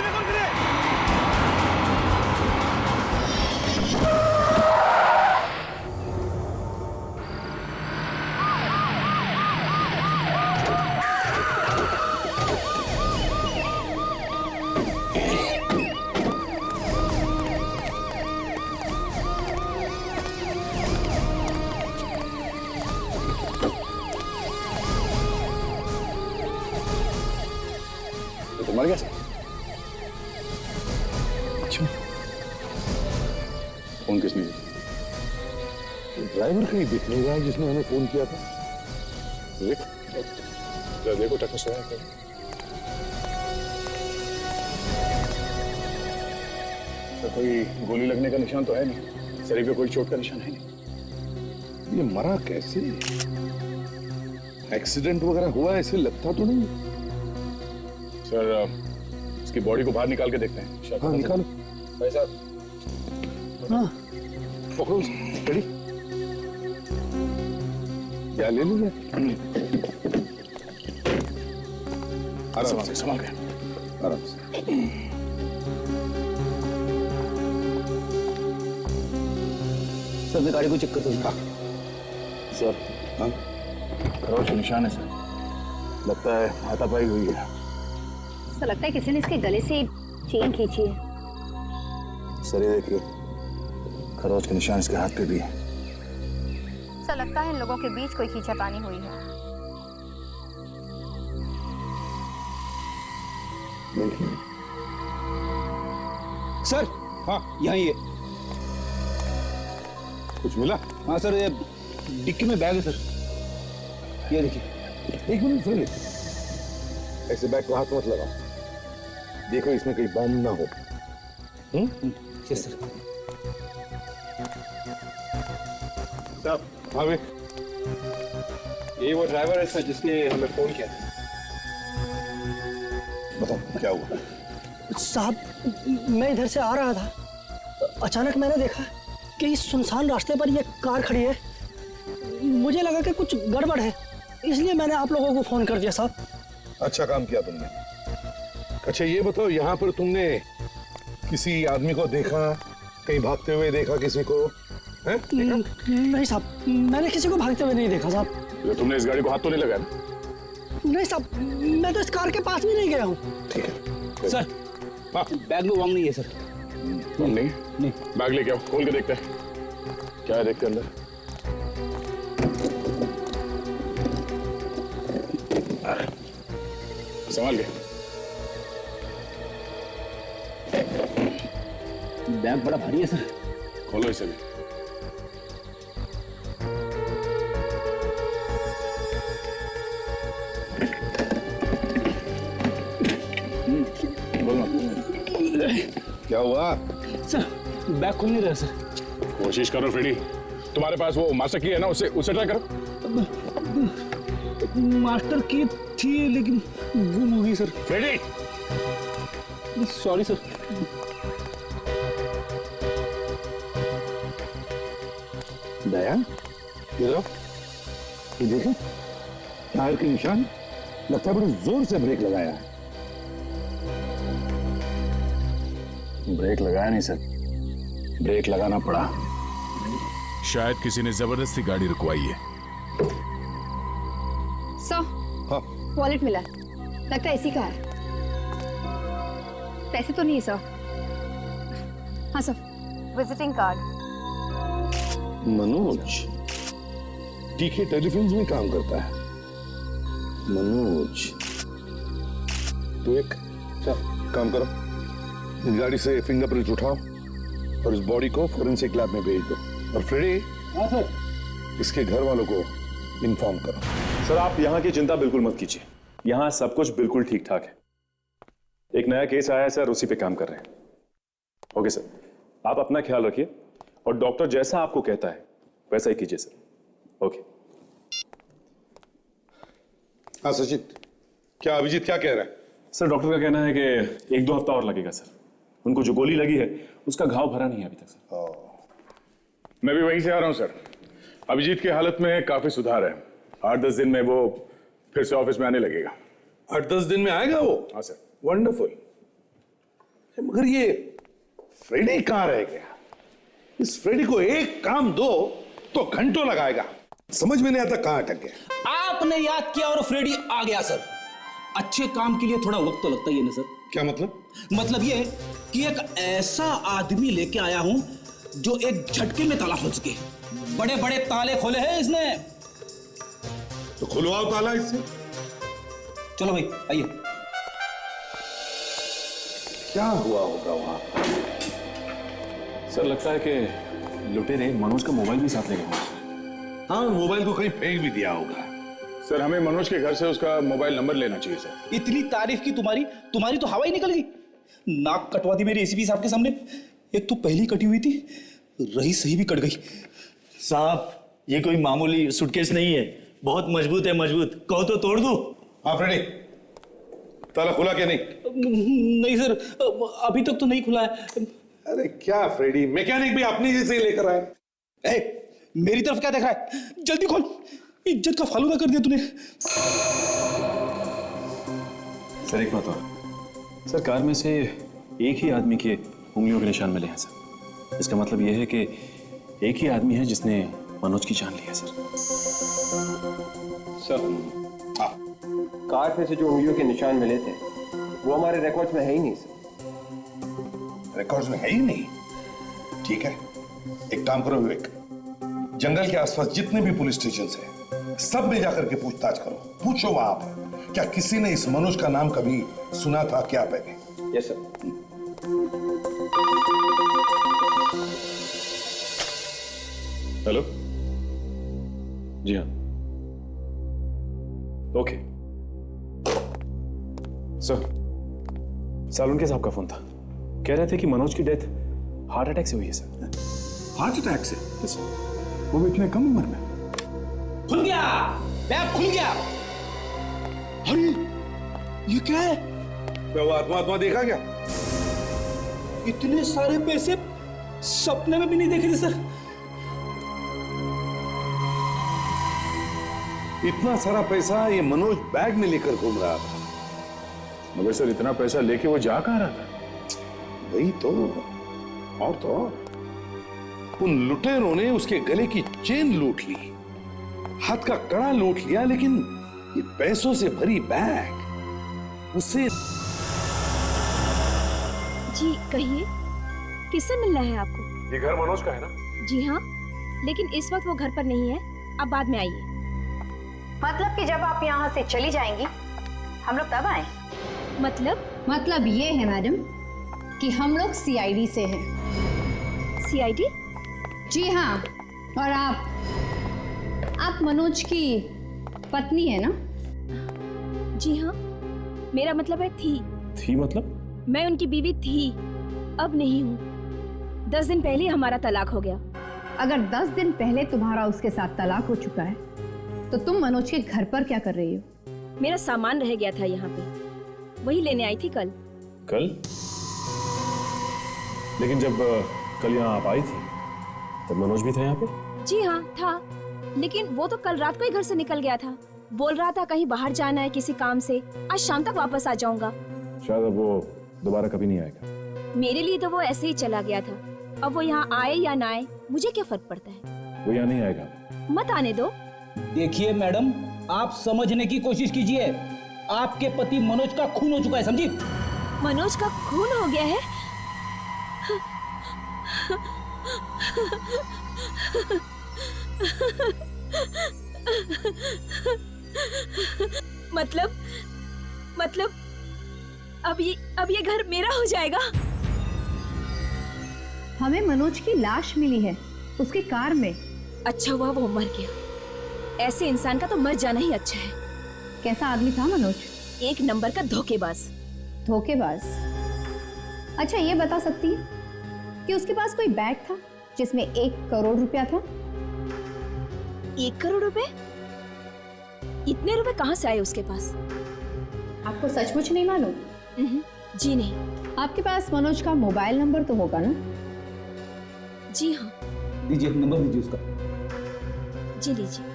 में कॉल करें। तो मर गया सर। अच्छा, फोन किसने किया? ड्राइवर कहीं दिख नहीं रहा है जिसने हमें फोन किया था। देखो टक्कर सोया है। तो कोई गोली लगने का निशान तो है नहीं, शरीर पे कोई चोट का निशान है नहीं। ये मरा कैसे? एक्सीडेंट वगैरह हुआ ऐसे लगता तो नहीं। सर इसकी बॉडी को बाहर निकाल के देखते हैं। शायद हाँ निकालो भाई साहब। हाँ पकड़ो रेडी क्या ले लीजिए आराम से संभाल के। आराम से सर मैं गाड़ी को चेक करता हूँ। सर हाँ खरोच के निशान है सर, लगता है हाथापाई हुई है। ऐसा लगता है किसी ने इसके गले से चेन खींची है। सर ये देखिए खरोच के निशान इसके हाथ पे भी है। ऐसा लगता है इन लोगों के बीच कोई खींचातानी हुई है। सर हाँ यहीं है। कुछ मिला? हाँ सर, ये डिक्की में बैग है सर, ये देखिए। एक मिनट सुन ऐसे बैग को हाथ मत लगाओ, देखो इसमें कहीं बम ना हो। Yes sir. साहब हाँ वे ये वो ड्राइवर है सर जिसने हमें फोन किया था। बताओ क्या हुआ? साहब मैं इधर से आ रहा था, अचानक मैंने देखा कि इस सुनसान रास्ते पर ये कार खड़ी है। मुझे लगा कि कुछ गड़बड़ है, इसलिए मैंने आप लोगों को फोन कर दिया साहब। अच्छा काम किया तुमने। अच्छा ये बताओ यहाँ पर तुमने किसी आदमी को देखा, कहीं भागते हुए देखा किसी को? हैं? नहीं साहब, मैंने किसी को भागते हुए नहीं देखा साहब। तो तुमने इस गाड़ी को हाथ तो नहीं लगाया ना? नहीं साहब, मैं तो इस कार के पास भी नहीं गया हूँ। ठीक है सर हाँ बैग में बम नहीं है सर। नहीं नहीं। बैग लेके आओ, खोल के देखते हैं क्या है, देखते हैं अंदर। संभाल के। बैग बड़ा भारी है सर। खोलो इसे भी। क्या हुआ? सर बैग खुल नहीं रहा सर। कोशिश करो फ्रेडी, तुम्हारे पास वो मास्टर की है ना, उसे ट्राई करो। मास्टर की थी लेकिन गुम हो गई sir. Freddy sorry sir. Daya ये लो, ये देखो टायर के निशान, लगता है बड़े जोर से ब्रेक लगाया है। ब्रेक लगाया नहीं सर, ब्रेक लगाना पड़ा। शायद किसी ने जबरदस्ती गाड़ी रुकवाई है। सर हाँ वॉलेट मिला, लगता है इसी का है। पैसे तो नहीं है सर। हाँ सर, विजिटिंग कार्ड। मनोज टीके टेलीफिल्म्स में काम करता है। मनोज तो एक काम करो, इस गाड़ी से फिंगरप्रिंट उठाओ और इस बॉडी को फोरेंसिक लैब में भेज दो। और फ्रेडी हाँ सर। इसके घर वालों को इन्फॉर्म करो। सर आप यहाँ की चिंता बिल्कुल मत कीजिए, यहाँ सब कुछ बिल्कुल ठीक ठाक है। एक नया केस आया है सर, उसी पे काम कर रहे हैं। ओके सर, आप अपना ख्याल रखिए और डॉक्टर जैसा आपको कहता है वैसा ही कीजिए सर। ओके। हाँ सचित, क्या अभिजीत क्या कह रहा है? सर डॉक्टर का कहना है कि 1-2 हफ्ता और लगेगा सर। उनको जो गोली लगी है उसका घाव भरा नहीं है अभी तक सर। मैं भी वहीं से आ रहा हूं सर। अभिजीत की हालत में काफी सुधार है, 8-10 दिन में वो फिर से ऑफिस में आने लगेगा। 8-10 दिन में आएगा वो? हाँ सर। वंडरफुल। मगर ये फ्रेडी कहां रह गया? इस फ्रेडी को एक काम दो तो घंटों लगाएगा, समझ में नहीं आता कहां अटक गया। आपने याद किया और फ्रेडी आ गया सर। अच्छे काम के लिए थोड़ा वक्त तो लगता ही है ना सर। क्या मतलब? मतलब ये कि एक ऐसा आदमी लेके आया हूं जो एक झटके में ताला खोल सके। बड़े बड़े ताले खोले हैं इसने। तो खुलवाओ ताला इससे। चलो भाई आइए। क्या हुआ होगा वहां? सर लगता है कि लुटेरे मनोज का मोबाइल भी साथ ले गए। हाँ, मोबाइल को कहीं फेंक भी दिया होगा। सर हमें मनोज के घर से उसका मोबाइल नंबर लेना चाहिए सर। इतनी तारीफ की तुम्हारी तो हवा ही निकल गई। नाक कटवा दी मेरे एसीपी साहब के सामने। एक तो पहली कटी हुई थी, रही सही भी कट गई। साहब ये कोई मामूली सूटकेस नहीं है, बहुत मजबूत है, मजबूत। कहो तो तोड़ दूं? हाँ फ्रेडी, ताला खुला क्या नहीं? नहीं सर, अभी तक तो नहीं खुला है। अरे क्या फ्रेडी, मैकेनिक भी अपनी जैसे ही लेकर आए। मेरी तरफ क्या देख रहा है? जल्दी खोल, इज्जत का फालूदा कर दिया तूने। सर एक बात और, सर कार में से एक ही आदमी के उंगलियों के निशान मिले हैं सर। इसका मतलब यह है कि एक ही आदमी है जिसने मनोज की जान ली है सर। सर कार पे से जो उंगलियों के निशान मिले थे वो हमारे रिकॉर्ड्स में है ही नहीं सर। रिकॉर्ड्स में है ही नहीं? ठीक है, एक काम करो विवेक, जंगल के आसपास जितने भी पुलिस स्टेशन हैं सब में जाकर के पूछताछ करो। पूछो वहां पर क्या किसी ने इस मनोज का नाम कभी सुना था क्या पहले? Yes sir. हेलो, जी हाँ, ओके सर। सालुनके साहब का फोन था, कह रहे थे कि मनोज की डेथ हार्ट अटैक से हुई है सर। हार्ट अटैक से? Yes sir. वो भी इतने कम उम्र में? खुल गया, बैग खुल गया। अरे ये क्या है? वो आत्मा देखा क्या? इतने सारे पैसे सपने में भी नहीं देखे थे सर। इतना सारा पैसा ये मनोज बैग में लेकर घूम रहा था। मगर सर इतना पैसा लेके वो जा कहां रहा था? वही तो, और तो और उन लुटेरों ने उसके गले की चेन लूट ली, हाथ का कड़ा लूट लिया, लेकिन ये पैसों से भरी बैग उससे। जी कहिए, किससे मिलना है आपको? ये घर मनोज का है ना? जी हाँ, लेकिन इस वक्त वो घर पर नहीं है, आप बाद में आइए। मतलब कि जब आप यहाँ से चली जाएंगी हम लोग तब आए? मतलब ये है मैडम कि हम लोग सीआईडी से हैं। सीआईडी? जी हाँ, और आप मनोज की पत्नी है ना? जी हाँ, मेरा मतलब है थी मतलब? मैं उनकी बीवी थी, अब नहीं हूँ। 10 दिन पहले हमारा तलाक हो गया। अगर 10 दिन पहले तुम्हारा उसके साथ तलाक हो चुका है तो तुम मनोज के घर पर क्या कर रही हो? मेरा सामान रह गया था यहाँ पे, वही लेने आई थी कल। कल? लेकिन जब कल यहाँ आप आई थी तब मनोज भी था यहाँ पे? जी हाँ था, लेकिन वो तो कल रात को ही घर से निकल गया था। बोल रहा था कहीं बाहर जाना है किसी काम से, आज शाम तक वापस आ जाऊंगा। शायद अब वो दोबारा कभी नहीं आएगा। मेरे लिए तो वो ऐसे ही चला गया था, अब वो यहाँ आए या ना आए मुझे क्या फर्क पड़ता है। वो यहाँ नहीं आएगा। मत आने दो। देखिए मैडम, आप समझने की कोशिश कीजिए। आपके पति मनोज का खून हो चुका है, समझी? मनोज का खून हो गया है? मतलब अब ये घर मेरा हो जाएगा? हमें मनोज की लाश मिली है उसकी कार में। अच्छा हुआ वो मर गया, ऐसे इंसान का तो मर जाना ही अच्छा है। कैसा आदमी था मनोज? एक नंबर का धोखेबाज। धोखेबाज? अच्छा ये बता सकती है कि उसके पास कोई बैग था जिसमें 1 करोड़ रुपया था? 1 करोड़ रुपए? इतने रुपए कहाँ से आए उसके पास? आपको सचमुच नहीं मालूम? जी नहीं। आपके पास मनोज का मोबाइल नंबर तो होगा ना? जी हाँ। दीजिए नंबर, दीजिए उसका। जी लीजिए।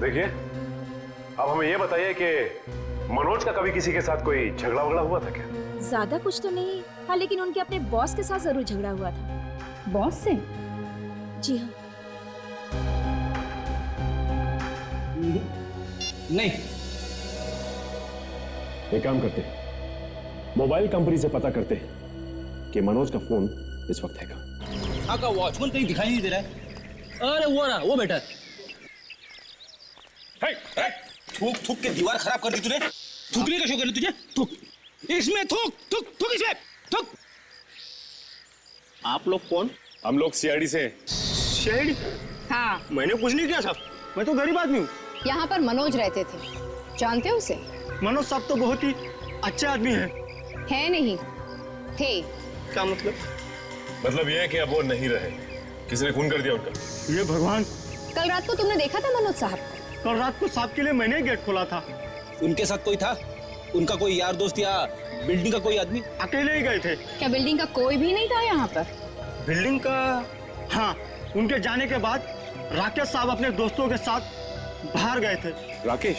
देखिए, अब हमें यह बताइए कि मनोज का कभी किसी के साथ कोई झगड़ा वगड़ा हुआ था क्या? ज्यादा कुछ तो नहीं, हाँ, लेकिन उनके अपने बॉस के साथ जरूर झगड़ा हुआ था। बॉस से? जी हाँ। नहीं। एक काम करते, मोबाइल कंपनी से पता करते कि मनोज का फोन इस वक्त है कहाँ। हाँ, का वॉचमैन कहीं दिखाई नहीं दे रहा है। अरे वो रहा, वो बैठा है। थूक थूक के दीवार खराब कर दी तूने। थूकने का शौक है ना तुझे? थूक इसमें, थूक थूक थूक इसमें, थूक। आप लोग कौन? हम लोग सीआईडी से। शेड? हाँ, मैंने कुछ नहीं किया साहब, मैं तो गरीब आदमी हूँ। यहाँ पर मनोज रहते थे, जानते हो उसे? मनोज साहब तो बहुत ही अच्छे आदमी हैं। है नहीं, थे। क्या मतलब? मतलब यह है कि अब वो नहीं रहे, किसी ने खून कर दिया उनका। ये भगवान! कल रात को तुमने देखा था मनोज साहब को? कल रात को साहब के लिए मैंने गेट खोला था। उनके साथ कोई था? उनका कोई यार दोस्त या बिल्डिंग का कोई आदमी? अकेले ही गए थे। क्या बिल्डिंग का कोई भी नहीं था यहाँ पर? बिल्डिंग का? हाँ, उनके जाने के बाद राकेश साहब अपने दोस्तों के साथ बाहर गए थे। राकेश?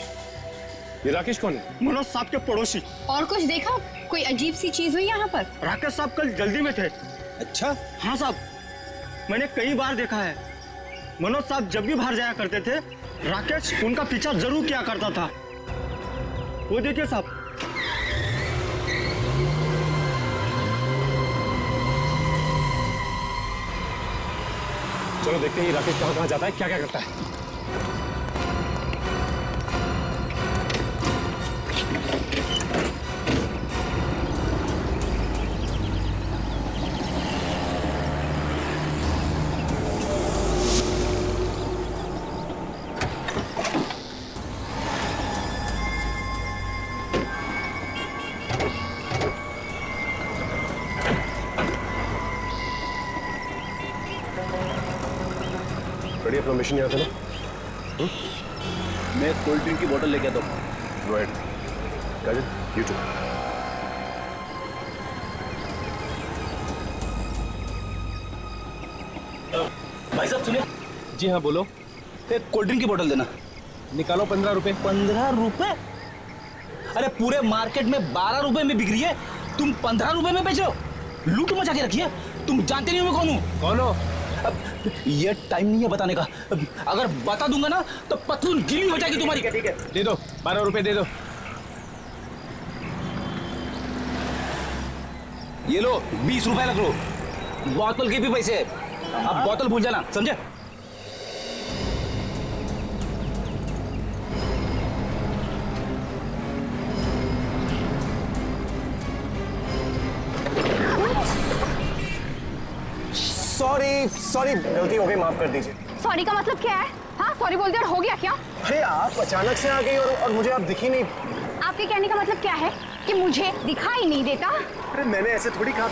ये राकेश कौन है? मनोज साहब के पड़ोसी। और कुछ देखा? कोई अजीब सी चीज हुई यहाँ पर? राकेश साहब कल जल्दी में थे। अच्छा? हाँ साहब, मैंने कई बार देखा है, मनोज साहब जब भी बाहर जाया करते थे, राकेश उनका पीछा जरूर किया करता था। वो देखिए साहब। चलो देखते हैं ये राकेश कहाँ कहाँ जाता है, क्या क्या करता है। रेडी, अपना मिशन यहाँ था ना? मैं कोल्ड ड्रिंक की बोतल लेके आता हूँ। Go ahead. Kajal, you too. भाई साहब सुनिए। जी हाँ, बोलो। एक कोल्ड ड्रिंक की बोतल देना। निकालो 15 रुपए। 15 रुपए? अरे पूरे मार्केट में 12 रुपए में बिक रही है, तुम 15 रुपए में बेच रहे हो? लूट मचा के रखी है। तुम जानते नहीं हो मैं कौन हूँ? कौन हो? अब ये टाइम नहीं है बताने का। अगर बता दूंगा ना तो पतलून गीली हो जाएगी तुम्हारी। ठीक है, दे दो, 12 रुपए दे दो। ये लो 20 रुपए लग लो। बोतल के भी पैसे। अब बोतल भूल जाना, समझे? सॉरी, गलती हो गई, माफ कर दीजिए। सॉरी का मतलब क्या है? हाँ, सॉरी बोल दिया और हो गया क्या? अरे आप अचानक से आ गई और मुझे आप दिखी नहीं। आपके कहने का मतलब क्या है कि मुझे दिखाई नहीं देता? अरे मैंने ऐसे थोड़ी कहा।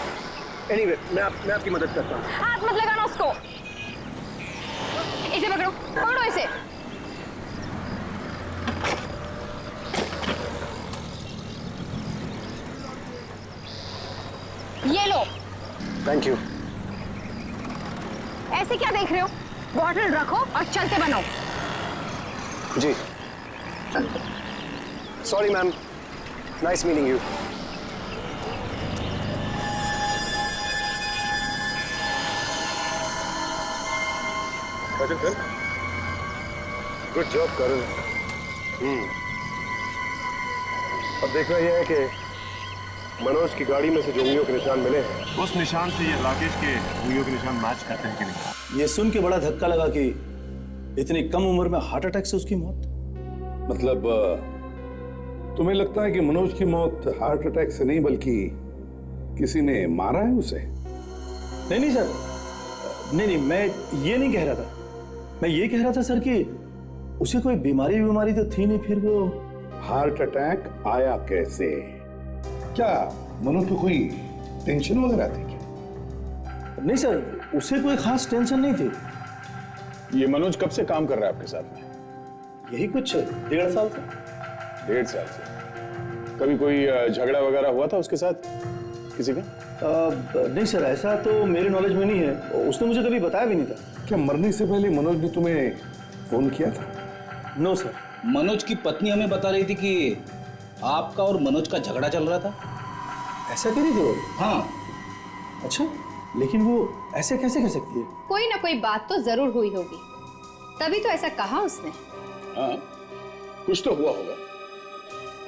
एनीवे, मैं आपकी मदद करता हूँ। हाथ मत लगाना उसको। इसे पकड़ो, पकड़ो इसे। ये लो। Thank you. ऐसे क्या देख रहे हो? बॉटल रखो और चलते बनो। जी। Sorry ma'am, nice meeting you. Good job Karan. अब देखना यह है कि मनोज की गाड़ी में से जो उंगलियों के निशान मिले हैं, उस निशान से ये राकेश के उंगलियों के निशान मैच करते हैं कि नहीं। ये सुन के बड़ा धक्का लगा कि इतनी कम उम्र में हार्ट अटैक से उसकी मौत। मतलब तुम्हें लगता है कि मनोज की मौत हार्ट अटैक से नहीं बल्कि किसी ने मारा है उसे? नहीं सर, नहीं, मैं ये नहीं कह रहा था। मैं ये कह रहा था सर कि उसे कोई बीमारी तो थी नहीं, फिर वो हार्ट अटैक आया कैसे? क्या मनोज को कोई टेंशन वगैरह थी क्या? नहीं सर, उसे कोई खास टेंशन नहीं थी। ये मनोज कब से काम कर रहा है आपके साथ में? यही कुछ 1.5 साल से। 1.5 साल से? कभी कोई झगड़ा वगैरह हुआ था उसके साथ किसी का? नहीं सर, ऐसा तो मेरे नॉलेज में नहीं है। उसने मुझे कभी बताया भी नहीं था। क्या मरने से पहले मनोज ने तुम्हें फोन किया था? No sir. मनोज की पत्नी हमें बता रही थी कि आपका और मनोज का झगड़ा चल रहा था। ऐसा कह रही थी वो? हाँ। अच्छा, लेकिन वो ऐसे कैसे कर सकती है? कोई ना कोई बात तो जरूर हुई होगी, तभी तो ऐसा कहा उसने। हाँ, कुछ तो हुआ होगा।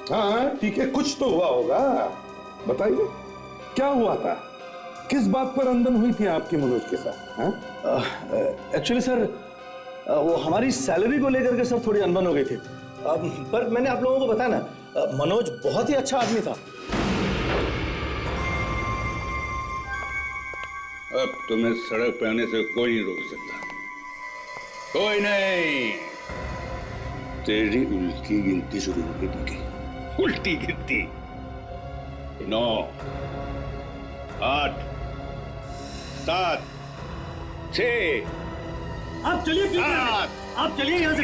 हाँ ठीक है, कुछ तो हुआ होगा। बताइए क्या हुआ था, किस बात पर अनबन हुई थी आपकी मनोज के साथ? एक्चुअली सर, वो हमारी सैलरी को लेकर के सर थोड़ी अनबन हो गई थी। पर मैंने आप लोगों को बताया ना, मनोज बहुत ही अच्छा आदमी था। अब तुम्हें सड़क पे आने से कोई नहीं रोक सकता, कोई नहीं। तेरी उल्टी गिनती शुरू हो गई। ठीक, उल्टी गिनती। 9, 8, 7, 6। आप चलिए प्लीज, आप चलिए यहाँ से,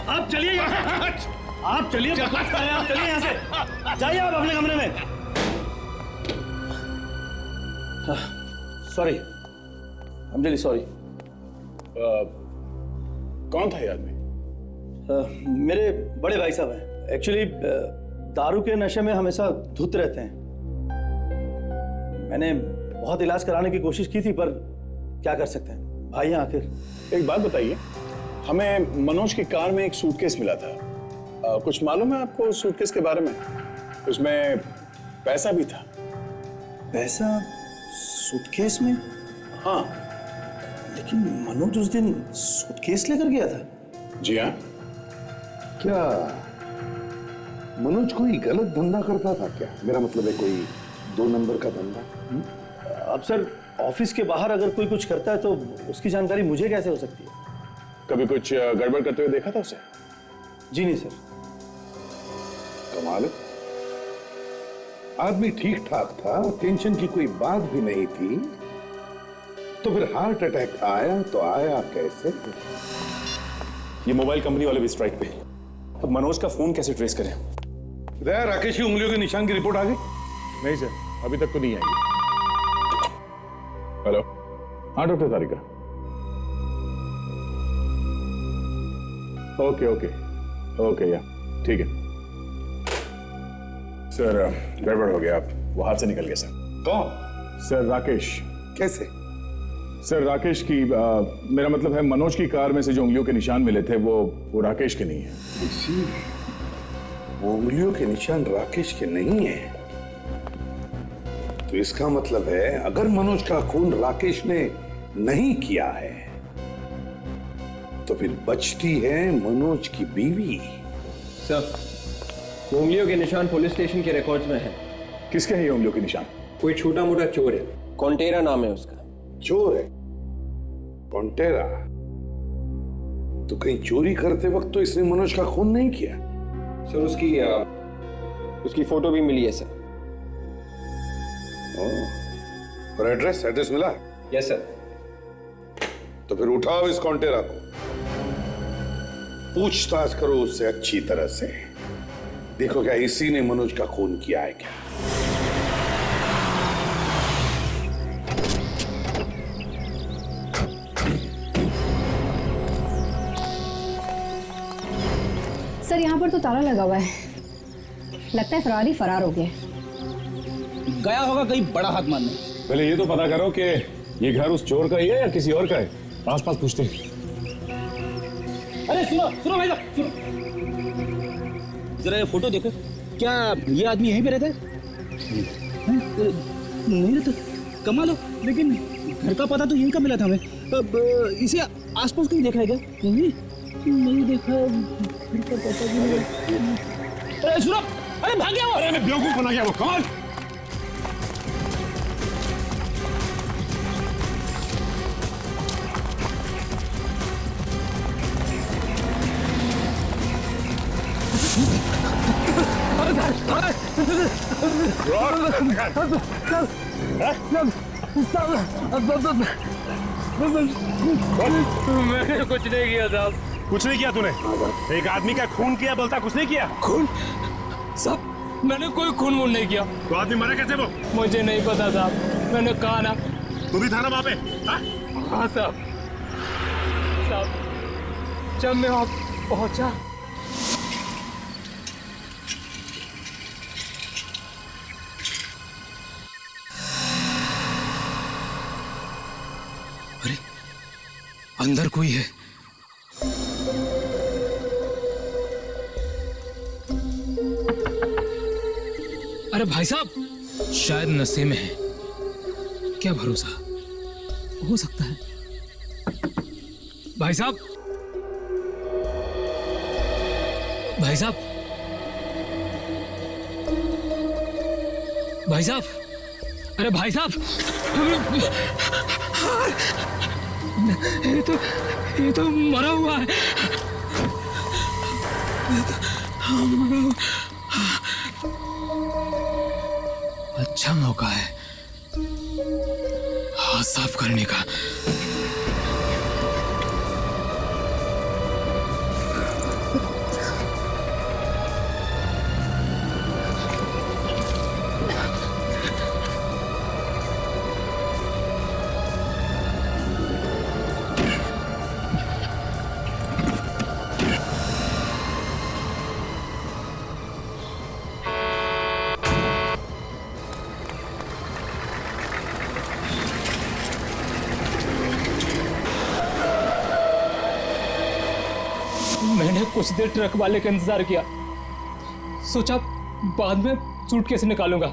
आप चलिए यहाँ से, आप चलिए, बकवास कर रहे हैं, आप चलिए यहाँ से, जाइए आप अपने कमरे में। Sorry, I am really sorry. कौन था ये आदमी? मेरे बड़े भाई साहब हैं। एक्चुअली दारू के नशे में हमेशा धुत रहते हैं। मैंने बहुत इलाज कराने की कोशिश की थी, पर क्या कर सकते हैं भाई हैं आखिर। एक बात बताइए, हमें मनोज की कार में एक सूटकेस मिला था, कुछ मालूम है आपको उस सूटकेस के बारे में? उसमें पैसा भी था। पैसा सूटकेस में? हाँ, लेकिन मनोज उस दिन सूटकेस लेकर गया था। जी हाँ। क्या मनोज कोई गलत धंधा करता था क्या? मेरा मतलब है कोई 2 नंबर का धंधा। अब सर, ऑफिस के बाहर अगर कोई कुछ करता है तो उसकी जानकारी मुझे कैसे हो सकती है? कभी कुछ गड़बड़ करते हुए देखा था उसे? जी नहीं सर। कमाल है, आदमी ठीक ठाक था, टेंशन की कोई बात भी नहीं थी, तो फिर हार्ट अटैक आया तो आया कैसे? ये मोबाइल कंपनी वाले भी स्ट्राइक पे। अब मनोज का फोन कैसे ट्रेस करें? राकेश की उंगलियों के निशान की रिपोर्ट आ गई? नहीं सर, अभी तक तो नहीं आई। हेलो, हाँ डॉक्टर तारिका। ओके ओके ओके, या ठीक है सर। गड़बड़ हो गया, आप वो हाथ से निकल गया सर। कौन? सर राकेश। कैसे? सर राकेश की मेरा मतलब है मनोज की कार में से जो उंगलियों के निशान मिले थे वो राकेश के नहीं है। इसी वो उंगलियों के निशान राकेश के नहीं है, तो इसका मतलब है अगर मनोज का खून राकेश ने नहीं किया है तो फिर बचती है मनोज की बीवी। सर, उंगलियों के निशान पुलिस स्टेशन के रिकॉर्ड्स में है। किसके हैं ये उंगलियों के निशान? कोई छोटा मोटा चोर है, कॉन्टेरा नाम है उसका। चोर है? कॉन्टेरा? तो कहीं चोरी करते वक्त तो इसने मनोज का खून नहीं किया? सर, उसकी फोटो भी मिली है सर। और एड्रेस मिला? Yes sir. तो फिर उठाओ इस कॉन्टेरा को, पूछताछ करो उससे अच्छी तरह से, देखो क्या इसी ने मनोज का खून किया है क्या। सर, यहाँ पर तो ताला लगा हुआ है, लगता है फरारी फरार हो गया। गया होगा कहीं बड़ा हाथ मारने। पहले ये तो पता करो कि ये घर उस चोर का ही है या किसी और का है। पास पास पूछते हैं। अरे सुनो सुनो भाई साहब, सुनो जरा ये फोटो देखो, क्या ये आदमी यहीं पे रहता है? नहीं रहता, कमाल हो, लेकिन घर का पता तो यहीं का मिला था हमें। अब इसे आसपास कहीं देखा है क्या? नहीं देखा, घर का पता भी नहीं। अरे सुनो, अरे भाग गया वो। अरे मैं बेवकूफ बना गया वो। कौन? मैंने कुछ नहीं किया साहब। कुछ नहीं किया तूने? एक आदमी का खून किया, बोलता कुछ नहीं किया। खून? साहब मैंने कोई खून वून नहीं किया। तो आदमी मरा कैसे वो? मुझे नहीं पता साहब, मैंने कहा ना। तू भी था ना वहां पे? हाँ साहब। साहब जब मैं वहां पहुंचा अंदर कोई है। अरे भाई साहब, शायद नशे में है, क्या भरोसा, हो सकता है। भाई साहब, भाई साहब, भाई साहब, अरे भाई साहब, ये तो मरा हुआ है। मरा हुआ। अच्छा मौका है हाथ साफ करने का। मैंने कुछ देर ट्रक वाले का इंतजार किया, सोचा बाद में सूटकेस निकालूंगा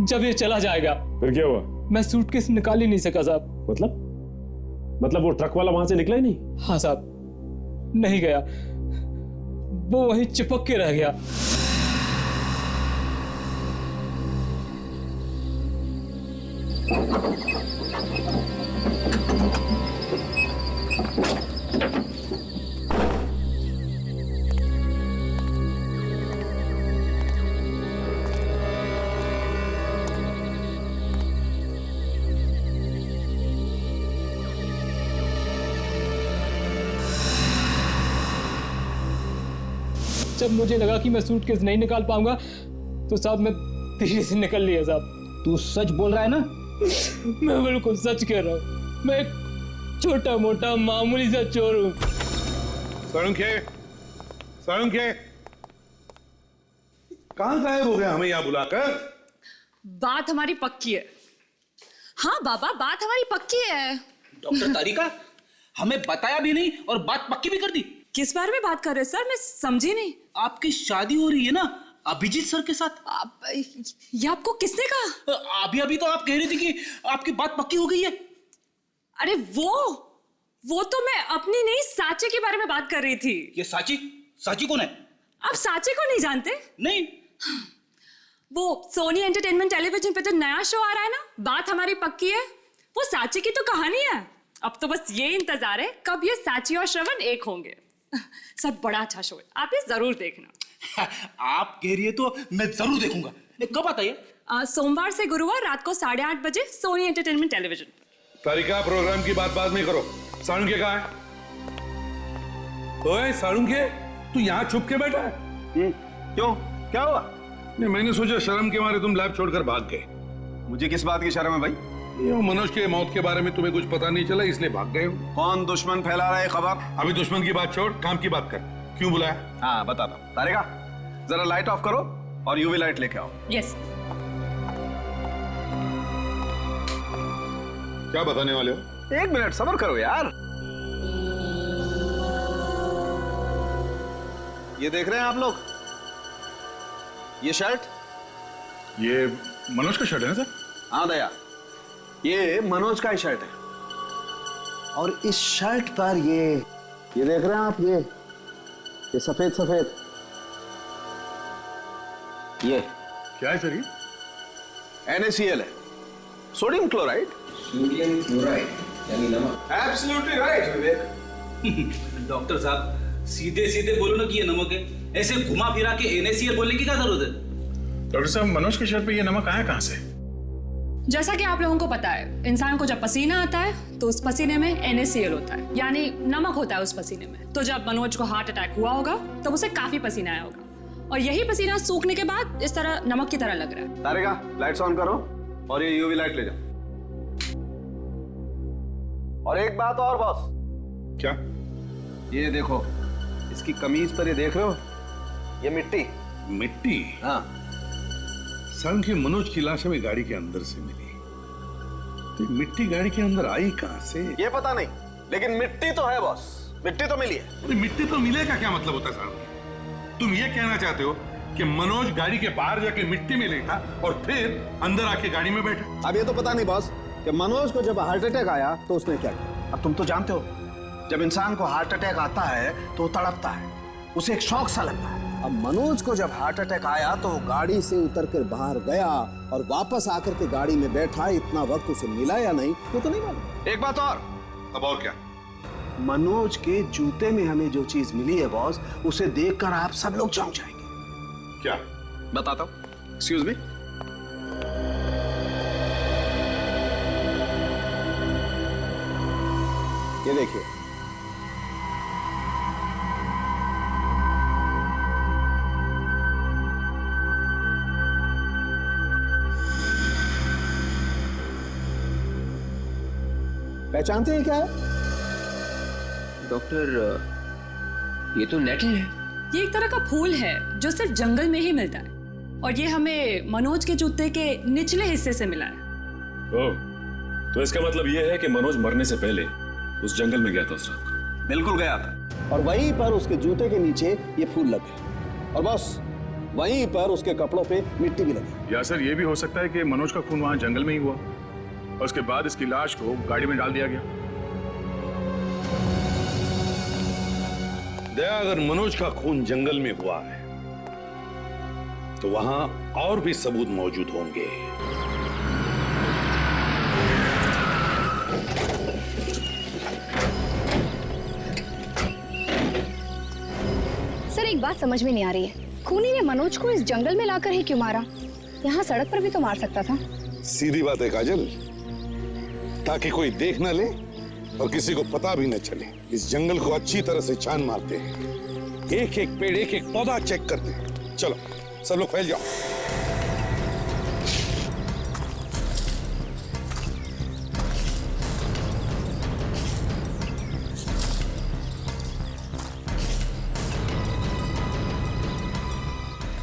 जब ये चला जाएगा। फिर क्या हुआ? मैं सूटकेस निकाल ही नहीं सका साहब। मतलब वो ट्रक वाला वहां से निकला ही नहीं? हाँ साहब, नहीं गया, वो वहीं चिपक के रह गया। जब मुझे लगा कि मैं सूटकेस नहीं निकाल पाऊंगा तो साहब मैं धीरे से निकल लिया साहब। तू सच बोल रहा है ना? मैं बिल्कुल सच कह रहा हूँ, मैं एक छोटा मोटा मामूली सा चोर हूँ। साळुंखे, कहाँ गायब हो गया हमें यहाँ बुलाकर? बात हमारी पक्की है। हाँ बाबा, बात हमारी पक्की है। डॉक्टर तारिका, हमें बताया भी नहीं और बात पक्की भी कर दी। किस बारे में बात कर रहे हैं सर? मैं समझी नहीं। आपकी शादी हो रही है ना अभिजीत सर के साथ। ये आपको किसने कहा? अभी तो आप कह रही थी कि आपकी बात पक्की हो गई है। अरे वो तो मैं अपनी नहीं साचे के बारे में बात कर रही थी। ये साची कौन है? आप साचे को नहीं जानते? नहीं। वो सोनी एंटरटेनमेंट टेलीविजन पे जो नया शो आ रहा है ना, बात हमारी पक्की है, वो साची की तो कहानी है। अब तो बस ये इंतजार है कब ये साची और श्रवण एक होंगे। सर बड़ा अच्छा शो है, आप ये जरूर देखना। आप कह रही है तो मैं जरूर देखूंगा। कब आता है? सोमवार से गुरुवार रात को 8:30 बजे सोनी एंटरटेनमेंट टेलीविजन पर। तारिका, प्रोग्राम की बात में करो। साळुंखे कहाँ है? ओए साळुंखे, तू यहाँ छुप के बैठा है? क्यों, क्या हुआ? नहीं, मैंने सोचा शर्म के मारे तुम लैब छोड़कर भाग गए। मुझे किस बात की शर्म है भाई? ये मनोज के मौत के बारे में तुम्हें कुछ पता नहीं चला इसलिए भाग गए हो। कौन दुश्मन फैला रहा है खबर? अभी दुश्मन की बात छोड़, काम की बात कर। क्यों बुलाया? हाँ बताता हूँ। तारिका, जरा लाइट ऑफ करो और यूवी लाइट लेके आओ। यस। क्या बताने वाले हो? 1 मिनट सब्र करो यार। ये देख रहे हैं आप लोग, ये शर्ट? ये मनोज का शर्ट है ना सर? हाँ दया, ये मनोज का ही शर्ट है। और इस शर्ट पर ये देख रहे हैं आप, ये सफेद सफेद, ये क्या है सर? ये NaCl है, सोडियम क्लोराइड। सोडियम क्लोराइड यानी नमक। एब्सोल्युटली राइट विवेक। डॉक्टर साहब, सीधे बोलो ना कि ये नमक है, ऐसे घुमा फिरा के NaCl बोलने की क्या जरूरत है? डॉक्टर साहब, मनोज के शर्ट पे ये नमक आया कहाँ से? जैसा कि आप लोगों को पता है, इंसान को जब पसीना आता है तो उस पसीने में NaCl होता है, यानी नमक होता है उस पसीने में। तो जब मनोज को हार्ट अटैक हुआ होगा तब उसे काफी पसीना आया होगा, और यही पसीना सूखने के बाद इस तरह नमक की तरह लग रहा है। तारिका, लाइट्स ऑन करो और ये यूवी लाइट ले जाओ। और एक बात और बॉस। क्या? ये देखो, इसकी कमीज पर ये देख रहे हो, ये मिट्टी। मिट्टी? हाँ। साळुंखे, मनोज की लाश हमें गाड़ी के अंदर से मिली, तो मिट्टी गाड़ी के अंदर आई कहां से? ये पता नहीं, लेकिन मिट्टी तो है बॉस, मिट्टी तो मिली है। अरे मिट्टी तो मिलेगा क्या मतलब होता है साहब? तुम ये कहना चाहते हो कि मनोज गाड़ी के बाहर जाके मिट्टी में लेटा और फिर अंदर आके गाड़ी में बैठा? अब ये तो पता नहीं बॉस कि मनोज को जब हार्ट अटैक आया तो उसने क्या किया। अब तुम तो जानते हो जब इंसान को हार्ट अटैक आता है तो वो तड़पता है, उसे एक शौक सा लगता है। अब मनोज को जब हार्ट अटैक आया तो वो गाड़ी से उतर कर बाहर गया और वापस आकर के गाड़ी में बैठा। इतना वक्त उसे मिला या नहीं ये तो नहीं मालूम। एक बात और। अब और क्या? मनोज के जूते में हमें जो चीज मिली है बॉस, उसे देखकर आप सब लोग चौंक जाएंगे। क्या? बताता हूं। Excuse me. ये देखिए, पहचानते हैं क्या है? डॉक्टर, ये तो नेटल है। ये एक तरह का फूल है जो सिर्फ जंगल में ही मिलता है और ये हमें मनोज के जूते के निचले हिस्से से मिला है। ओह, तो इसका मतलब ये है कि मनोज मरने से पहले उस जंगल में गया था उस रात को। बिल्कुल गया था और वहीं पर उसके जूते के नीचे ये फूल लगे और बस वहीं पर उसके कपड़ों पे मिट्टी भी लगी। या सर ये भी हो सकता है कि मनोज का खून वहां जंगल में ही हुआ और उसके बाद इसकी लाश को गाड़ी में डाल दिया गया। दया, अगर मनोज का खून जंगल में हुआ है तो वहां और भी सबूत मौजूद होंगे। सर एक बात समझ में नहीं आ रही है, खूनी ने मनोज को इस जंगल में लाकर ही क्यों मारा? यहाँ सड़क पर भी तो मार सकता था। सीधी बात है काजल, ताकि कोई देख न ले और किसी को पता भी न चले। इस जंगल को अच्छी तरह से छान मारते हैं, एक एक पेड़ एक एक पौधा चेक करते हैं। चलो सब लोग फैल जाओ।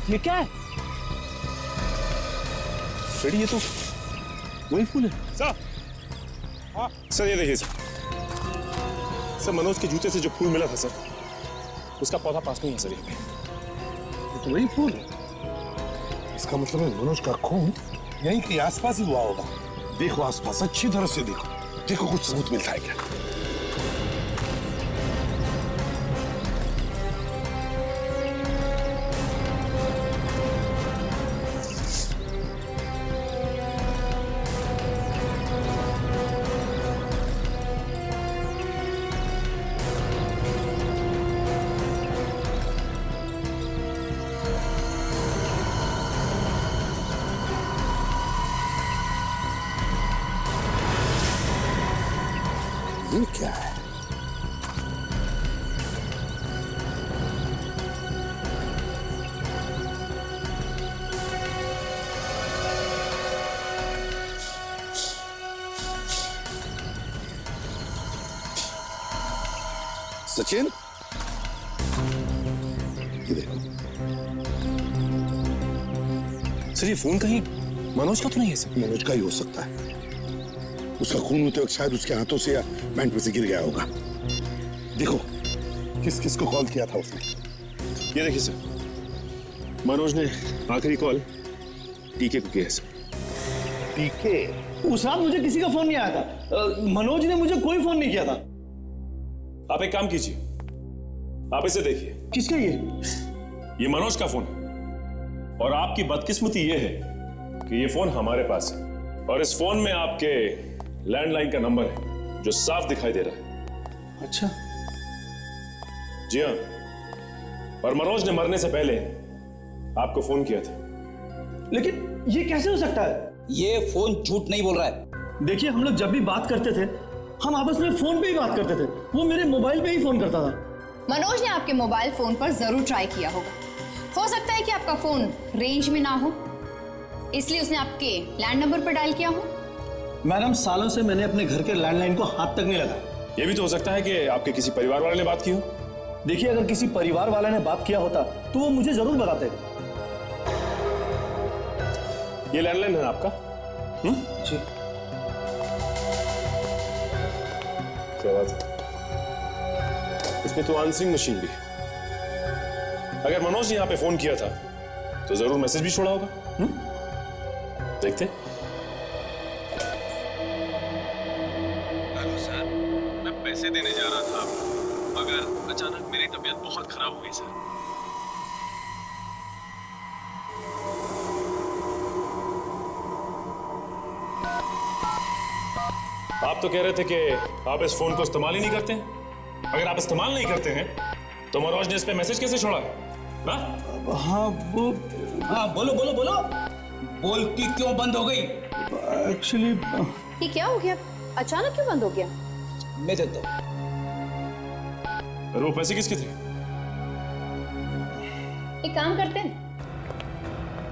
ये क्या है? फ्रेडी, ये तो वही फूल है। सर, हाँ सर, ये देखिए सर, मनोज के जूते से जो फूल मिला था सर, उसका पौधा पास में ही है सर। ये तो वही फूल है। इसका मतलब है मनोज का खून यहीं के आसपास ही हुआ होगा। देखो आसपास, अच्छी तरह से देखो, देखो कुछ सबूत मिलता है क्या। ये क्या है? सचिन, ये देखो। सर ये फोन कहीं मनोज का तो नहीं है सर? मनोज का ही हो सकता है। उसका खून होते वक्त शायद उसके हाथों से या पैंट में से गिर गया होगा। देखो किस किस को कॉल किया था उसने। ये देखिए सर, मनोज ने आखिरी कॉल टीके को किया सर। टीके? उस रात मुझे किसी का फोन नहीं आया था। मनोज ने मुझे कोई फोन नहीं किया था। आप एक काम कीजिए, आप इसे देखिए। किसका ये मनोज का फोन है और आपकी बदकिस्मती ये है कि ये फोन हमारे पास है और इस फोन में आपके लैंडलाइन का नंबर है जो साफ दिखाई दे रहा है। अच्छा। जी हाँ, और मनोज ने मरने से पहले आपको फोन किया था। लेकिन ये कैसे हो सकता है? ये फोन झूठ नहीं बोल रहा है। देखिए, हम लोग जब भी बात करते थे हम आपस में फोन पे ही बात करते थे। वो मेरे मोबाइल पे ही फोन करता था। मनोज ने आपके मोबाइल फोन पर जरूर ट्राई किया होगा। हो सकता है कि आपका फोन रेंज में ना हो, इसलिए उसने आपके लैंड नंबर पर डायल किया हो। मैडम, सालों से मैंने अपने घर के लैंडलाइन को हाथ तक नहीं लगाया। यह भी तो हो सकता है कि आपके किसी परिवार वाले ने बात की हो। देखिए, अगर किसी परिवार वाले ने बात किया होता तो वो मुझे जरूर बताते। ये लैंडलाइन है आपका? जी। क्या बात है? इसमें तो आंसरिंग मशीन भी है। अगर मनोज ने यहाँ पे फोन किया था तो जरूर मैसेज भी छोड़ा होगा। देखते। हेलो सर, मैं पैसे देने जा रहा था आपको, मगर अचानक मेरी तबीयत बहुत खराब हो गई सर। आप तो कह रहे थे कि आप इस फोन को इस्तेमाल ही नहीं करते हैं। अगर आप इस्तेमाल नहीं करते हैं तो मनोज ने इस पे मैसेज कैसे छोड़ा? हाँ वो, हाँ बोलो बोलो बोलो, बोलती क्यों बंद हो गई? एक्चुअली ये क्या हो गया? अचानक क्यों बंद हो गया? मैं देता हूँ। और वो पैसे किसके थे? एक काम करते हैं,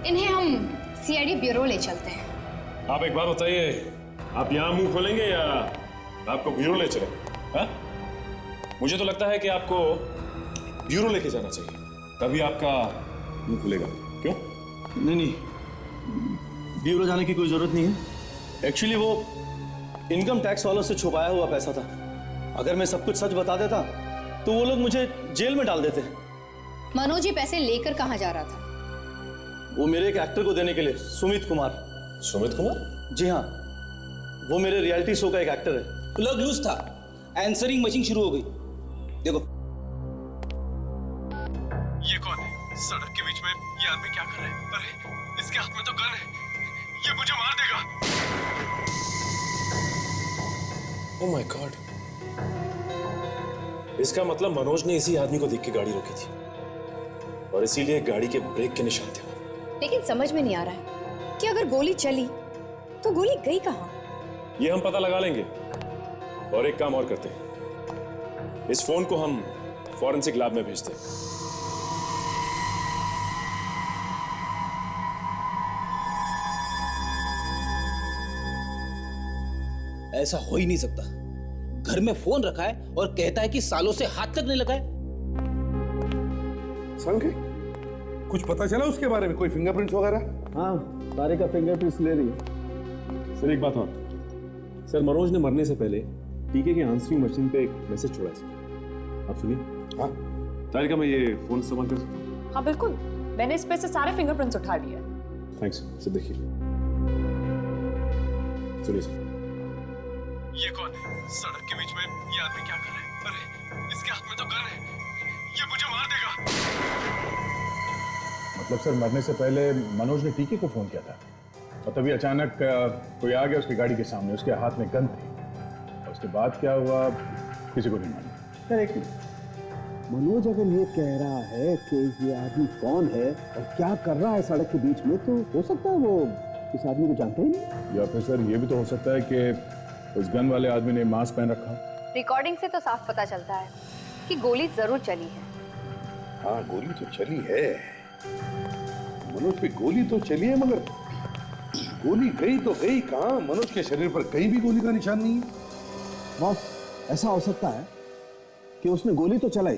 इन्हें हम सीआईडी ब्यूरो ले चलते हैं। आप एक बात बताइए, आप यहाँ मुंह खोलेंगे या आपको ब्यूरो ले चले? हाँ? मुझे तो लगता है कि आपको ब्यूरो लेके जाना चाहिए, तभी आपका मुंह खुलेगा। क्यों? नहीं, ब्यूरो जाने की कोई जरूरत नहीं है। एक्चुअली वो इनकम टैक्स वालों से छुपाया हुआ पैसा था। अगर मैं सब कुछ सच बता देता तो वो लोग मुझे जेल में डाल देते। मनोज ये पैसे लेकर कहाँ जा रहा था? वो मेरे एक एक्टर को देने के लिए, सुमित कुमार। सुमित कुमार? जी हाँ, वो मेरे रियलिटी शो का एक एक्टर है। प्लग लूज था, आंसरिंग मशीन शुरू हो गई। देखो ये कौन है? सड़क के बीच में ये आदमी क्या कर रहा है? अरे इसके हाथ में तो गन है, ये मुझे मार देगा। ओह माय गॉड, इसका मतलब मनोज ने इसी आदमी को देख के गाड़ी रोकी थी और इसीलिए गाड़ी के ब्रेक के निशान थे। लेकिन समझ में नहीं आ रहा है कि अगर गोली चली तो गोली गई कहाँ? ये हम पता लगा लेंगे। और एक काम और करते हैं, इस फोन को हम फॉरेंसिक लैब में भेजते हैं। ऐसा हो ही नहीं सकता। घर में फोन रखा है और कहता है कि सालों से हाथ तक नहीं लगाए। संगे कुछ पता चला उसके बारे में? कोई फिंगरप्रिंट्स वगैरह? हाँ, तारे का फिंगरप्रिंट्स ले रही है। सर एक बात और, सर मनोज ने मरने से पहले टीके की आंसरिंग मशीन पे एक मैसेज छोड़ा है। आप सुनिए। हाँ तारिका, मैं ये फोन इस्तेमाल कर सकता हूँ? हाँ बिल्कुल, मैंने इस पे से सारे फिंगरप्रिंट्स उठा लिए। Thanks sir. देखिए सुनिए सर। ये कौन है? सड़क के बीच में ये आदमी क्या कर रहा है? अरे इसके हाथ में तो गन है, ये मुझे मार देगा। मतलब सर मरने से पहले मनोज ने टीके को फोन किया था और तभी अचानक कोई आ गया उसकी गाड़ी के सामने, उसके हाथ में गन थी। और उसके बाद क्या हुआ किसी को नहीं मालूम। सर एक मनोज अगर ये कह रहा है कि ये आदमी कौन है और क्या कर रहा है सड़क के बीच में, तो हो सकता है वो इस आदमी को जानते ही नहीं। या फिर सर ये भी तो हो सकता है कि उस गन वाले आदमी ने मास्क पहन रखा। रिकॉर्डिंग से तो साफ पता चलता है कि गोली जरूर चली है। हाँ गोली तो चली है, मनोज पे गोली तो चली है, मगर गोली गई तो गई कहाँ? मनोज के शरीर पर कहीं भी गोली का निशान नहीं है। बॉस ऐसा हो सकता है कि उसने गोली तो चलाई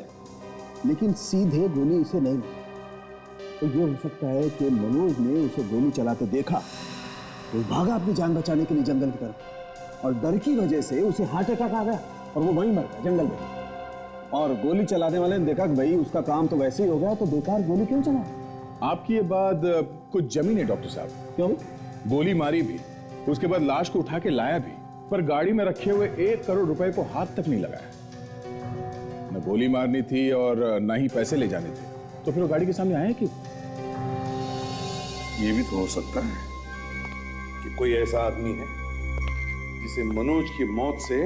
लेकिन सीधे गोली उसे नहीं मारी। तो ये हो सकता है कि मनोज ने उसे गोली चलाते देखा तो भागा अपनी जान बचाने के लिए जंगल की तरफ, और डर की वजह से उसे हार्ट अटैक आ गया और वो वहीं मर गया जंगल में। और गोली चलाने वाले ने देखा कि भाई उसका काम तो वैसे ही हो गया, तो बेकार गोली क्यों चला? आपकी ये बात कुछ जमी नहीं डॉक्टर साहब। क्यों? गोली मारी भी, उसके बाद लाश को उठा के लाया भी, पर गाड़ी में रखे हुए 1 करोड़ रुपए को हाथ तक नहीं लगाया। न गोली मारनी थी और न ही पैसे ले जाने थे, तो फिर वो गाड़ी के सामने आए कि? ये भी तो हो सकता है कि कोई ऐसा आदमी है जिसे मनोज की मौत से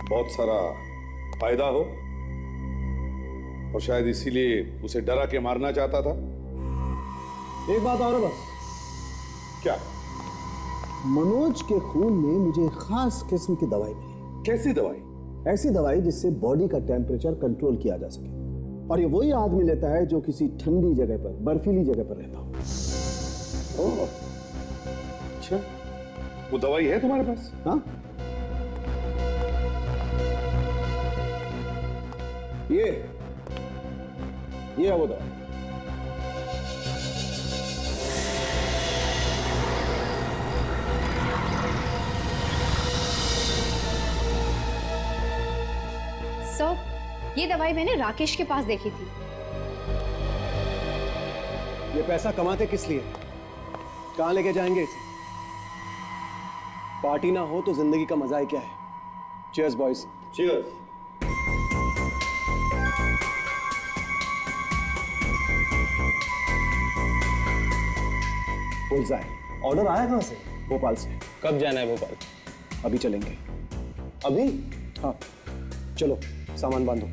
बहुत सारा फायदा हो और शायद इसीलिए उसे डरा के मारना चाहता था। एक बात और है बस। क्या? मनोज के खून में मुझे एक खास किस्म की दवाई मिली। कैसी दवाई? ऐसी दवाई जिससे बॉडी का टेम्परेचर कंट्रोल किया जा सके, और ये वही आदमी लेता है जो किसी ठंडी जगह पर, बर्फीली जगह पर रहता हो। ओह, अच्छा, वो दवाई है तुम्हारे पास? हाँ, ये है वो दवाई। सर ये दवाई मैंने राकेश के पास देखी थी। ये पैसा कमाते किस लिए? कहां लेके जाएंगे इसे? पार्टी ना हो तो जिंदगी का मजा ही क्या है? Cheers boys. चीयर्स। बुलसआई। ऑर्डर आया कहां से? भोपाल से। कब जाना है भोपाल? अभी चलेंगे। अभी? हाँ चलो सामान बांधो।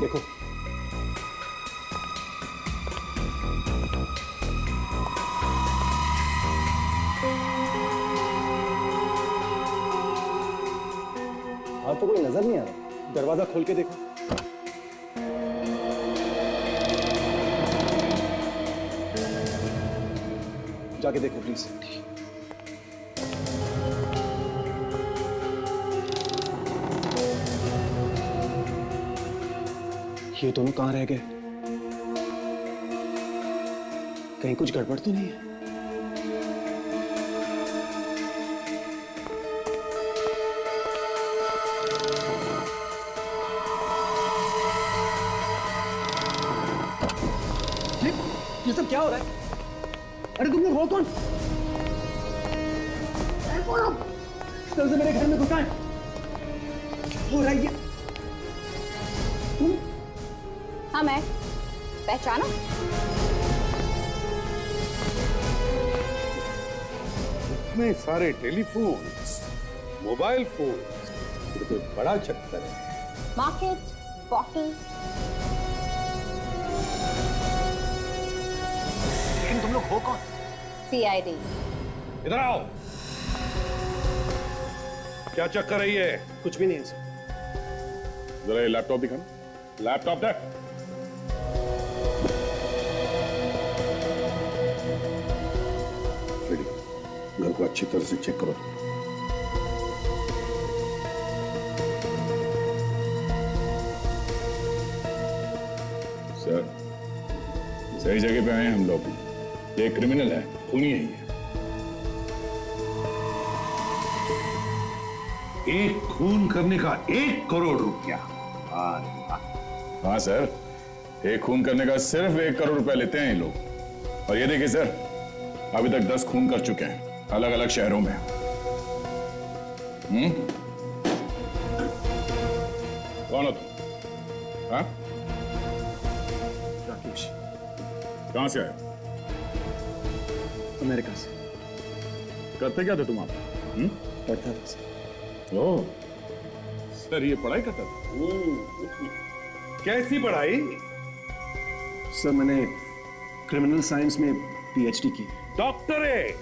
देखो हाँ तो कोई नजर नहीं आ रहा। दरवाजा खोल के देखो। जाके देखो प्लीज। ये दोनों कहां रह गए? कहीं कुछ गड़बड़ तो नहीं है? ये सब क्या हो रहा है? अरे तुम लोग हो कौन? कल से मेरे घर में घुसा है। क्या हो रहा है ये? तुम? हाँ मैं। पहचाना? इतने सारे टेलीफोन्स, मोबाइल फोन्स, ये तो बड़ा चक्कर है। Market, bottle. लेकिन तुम लोग हो कौन? CID। इधर आओ। क्या चक्कर है ये? कुछ भी नहीं है सर। जरा ये लैपटॉप दिखाना। लैपटॉप दे। फ्रेडी, घर को अच्छी तरह से चेक करो। सर, सही जगह पे आए हैं हम लोग। ये क्रिमिनल है, खूनी है ये। एक खून करने का 1 करोड़ रुपया। हाँ सर, एक खून करने का सिर्फ 1 करोड़ रुपया लेते हैं ये लोग। और ये देखिए सर, अभी तक 10 खून कर चुके हैं अलग अलग शहरों में। कौन हो तुम? हाँ? राकेश। कहां से आए? अमेरिका से। करते क्या थे तुम आप? पढ़ता था सर। ओह, सर ये पढ़ाई करता था? कैसी पढ़ाई? सर मैंने क्रिमिनल साइंस में PhD की। डॉक्टरेट।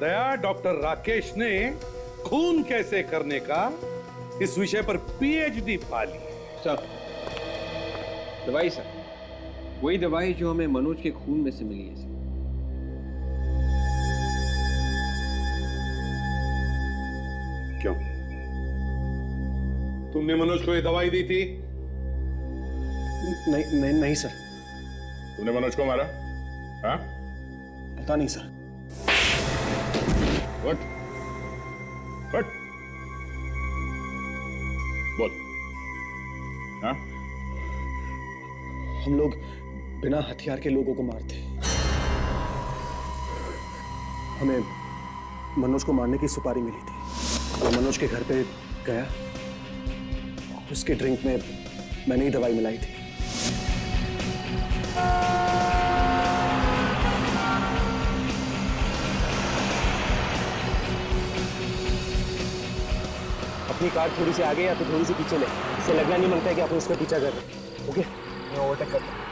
दया, डॉक्टर राकेश ने खून कैसे करने का इस विषय पर PhD पा ली। सर, दवाई सर, वही दवाई जो हमें मनोज के खून में से मिली है सर। क्यों? तुमने मनोज को ये दवाई दी थी? नहीं सर। तुमने मनोज को मारा? हाँ? पता नहीं सर। What? बोल। हाँ? हम लोग बिना हथियार के लोगों को मारते। हमें मनोज को मारने की सुपारी मिली थी। मैं मनोज के घर पे गया, उसके ड्रिंक में मैंने ही दवाई मिलाई थी। अपनी कार थोड़ी सी आगे या तो थोड़ी सी पीछे ले, इससे लगना नहीं मांगता है कि आप उसका पीछा कर रहे हैं। ओके, मैं ओवरटेक करता हूं।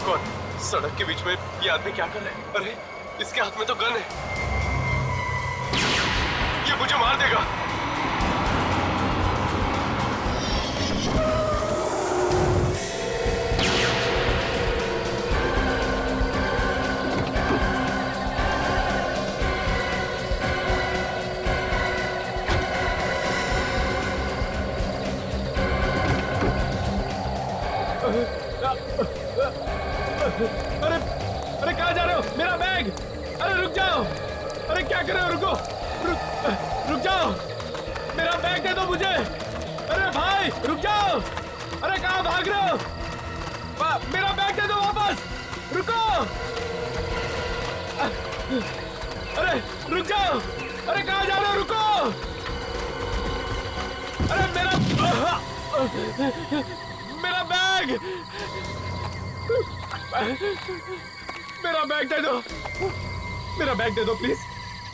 कौन? सड़क के बीच में ये आदमी क्या कर रहा है? अरे इसके हाथ में तो गन है, ये मुझे मार देगा। अरे अरे कहाँ जा रहे हो? मेरा बैग! अरे रुक जाओ! अरे क्या कर रहे हो? रुको! रुक जाओ! मेरा बैग दे दो मुझे! अरे भाई रुक जाओ! अरे कहाँ भाग रहे हो? मेरा बैग दे दो वापस! रुको! अरे रुक जाओ! अरे कहाँ जा रहे हो? रुको! अरे मेरा बैग! मेरा बैग दे दो, मेरा बैग दे दो प्लीज,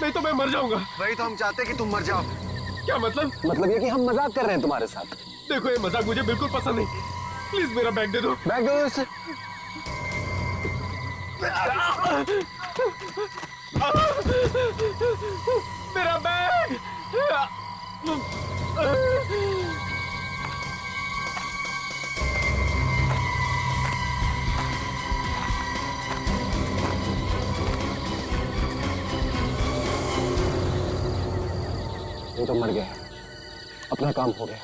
नहीं तो मैं मर जाऊंगा। वही तो हम चाहते कि तुम मर जाओ। क्या मतलब? मतलब ये कि हम मजाक कर रहे हैं तुम्हारे साथ। देखो ये मजाक मुझे बिल्कुल पसंद नहीं, प्लीज मेरा बैग दे दो। बैग दो इसे। मेरा बैग! ये तो मर गया, अपना काम हो गया।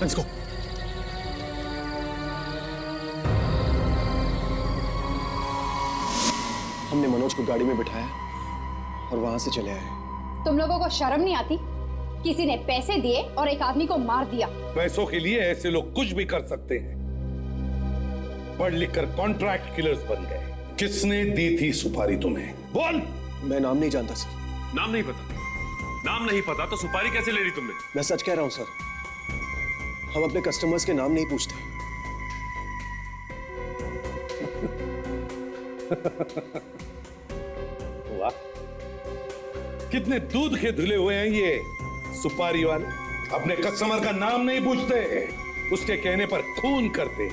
Let's go. हमने मनोज को गाड़ी में बिठाया और वहां से चले आए। तुम लोगों को शर्म नहीं आती? किसी ने पैसे दिए और एक आदमी को मार दिया। पैसों के लिए ऐसे लोग कुछ भी कर सकते हैं। पढ़ लिख कर कॉन्ट्रैक्ट किलर्स बन गए। किसने दी थी सुपारी तुम्हें? बोल। मैं नाम नहीं जानता सर। नाम नहीं पता? नाम नहीं पता तो सुपारी कैसे ले ली तुमने? मैं सच कह रहा हूं सर, हम अपने कस्टमर्स के नाम नहीं पूछते। वाह, कितने दूध के धुले हुए हैं ये सुपारी वाले। अपने कस्टमर का नाम नहीं पूछते, उसके कहने पर खून करते।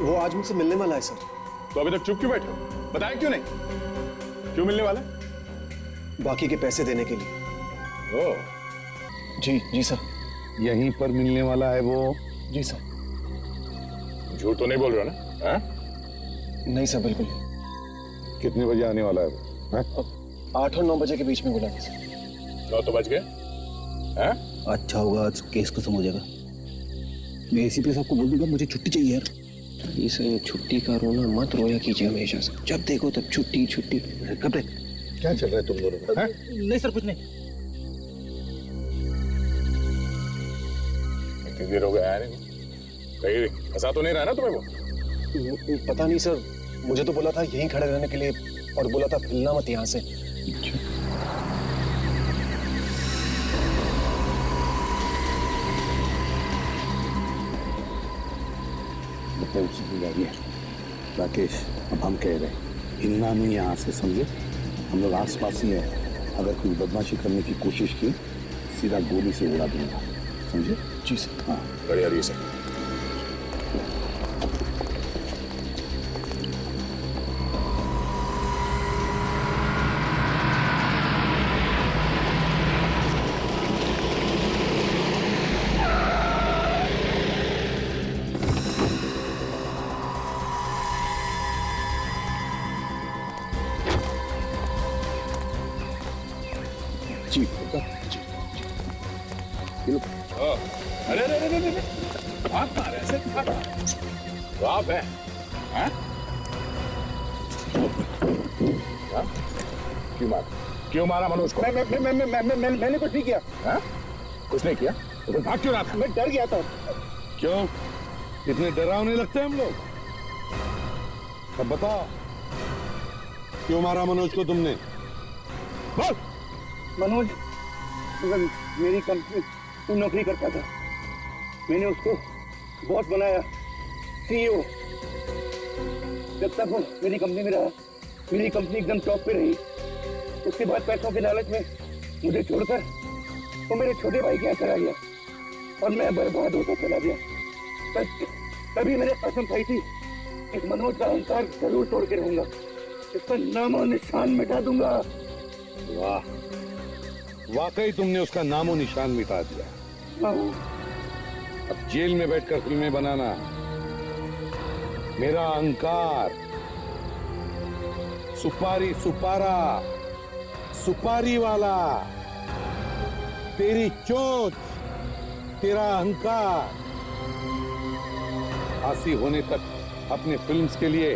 वो आज मुझसे मिलने वाला है सर। तो अभी तक चुप क्यों बैठे हो? बताया क्यों नहीं? क्यों मिलने वाला? बाकी के पैसे देने के लिए। ओह, जी सर। यहीं पर मिलने वाला है वो? जी सर। झूठ तो नहीं बोल रहे हो ना? नहीं सर, बिल्कुल। कितने बजे आने वाला है वो? 8 और 9 बजे के बीच में बुलाना सर। 9 तो बज गए। अच्छा होगा, आज केस खत्म हो जाएगा। मैं एसीपी साहब को बोल दूंगा मुझे छुट्टी चाहिए यार। इसे छुट्टी का रोना मत रोया कीजिए हमेशा से, जब देखो तब छुट्टी छुट्टी। कब क्या चल रहा है तुम दोनों का? नहीं सर, कुछ नहीं। इतनी देर हो गया नहीं, कहीं ऐसा तो नहीं रहा ना तुम्हें वो? पता नहीं सर, मुझे तो बोला था यहीं खड़े रहने के लिए और बोला था हिलना मत यहाँ से। राकेश, अब हम कह रहे हैं हिलना नहीं यहाँ से, समझे? हम लोग आस पास ही हैं। अगर कोई बदमाशी करने की कोशिश की सीधा गोली से उड़ा दूंगा, समझे? जी सर। हाँ, बढ़िया रही सर। जी अरे अरे अरे अरे, आप मारे ऐसे? तो आप हैं? क्यों मारा? क्यों मारा मनोज को? मैंने कुछ नहीं किया। कुछ नहीं किया तो फिर भाग क्यों रहा था? मैं डर गया था। क्यों इतने डरावने लगते हैं हम लोग? अब बताओ, क्यों मारा मनोज को तुमने? बोल। मनोज मेरी कंपनी में नौकरी करता था, मैंने उसको बॉस बनाया, सीईओ। जब तक वो मेरी कंपनी में रहा, मेरी कंपनी एकदम टॉप पे रही। उसके बाद पैसों के लालच में मुझे छोड़कर वो मेरे छोटे भाई के यहाँ चला गया और मैं बर्बाद होता चला गया। तभी मैंने कसम खाई थी, इस मनोज का अहंकार जरूर तोड़ के रहूंगा, इसका नामो निशान मिटा दूंगा। वाह, वाकई तुमने उसका नामो निशान मिटा दिया। अब जेल में बैठकर फिल्में बनाना मेरा अहंकार, सुपारी सुपारा, सुपारी वाला, तेरी चोंच, तेरा अहंकार, फांसी होने तक अपने फिल्म्स के लिए